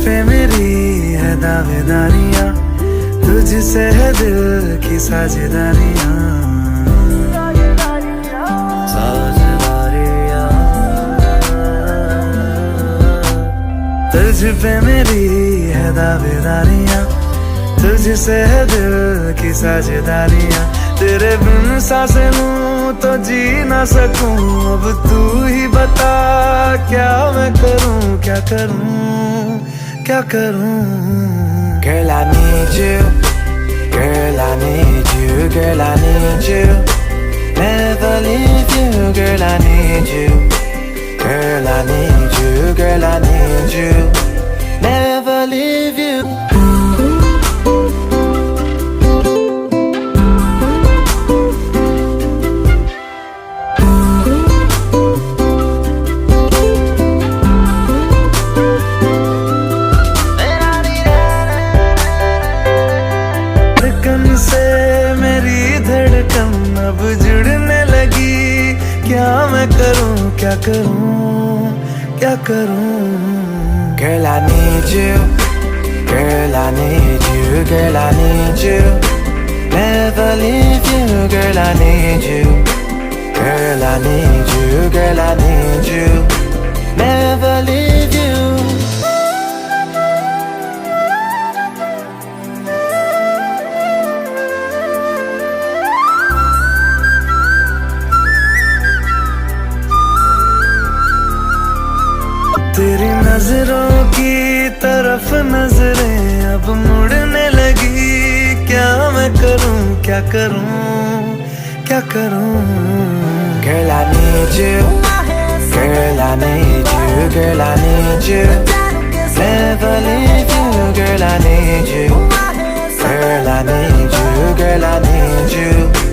पे मेरी है दावेदारियां, तुझसे है दिल की साझेदारियां। तुझ पे मेरी है दावेदारियां, तुझसे है दिल की साझेदारियां। तेरे बिन सांसें लूं तो जी ना सकूं, अब तू ही बता क्या मैं करूं, क्या करूं, क्या करूं। Girl, I need you. Girl, I need you. Girl, I need you. Never leave you. Girl, I need you. Girl, I need you. Girl, I need you. Never leave you. धड़कन से मेरी धड़कन अब जुड़ने लगी, क्या मैं करूं, क्या करूं, क्या करूं। Girl, I need you. Girl, I need you. Girl, I need you. Never leave you. Girl, I need you. Girl, I need you. Girl, I need you. Never leave you. तेरी नजरों की तरफ नजरें अब मुड़ने लगी, क्या मैं करूं, क्या करूं, क्या करूं। Girl, I need you. Girl, I need you. Girl, I need you. Never leave you. Girl, I need you. Girl, I need you. Girl, I need you.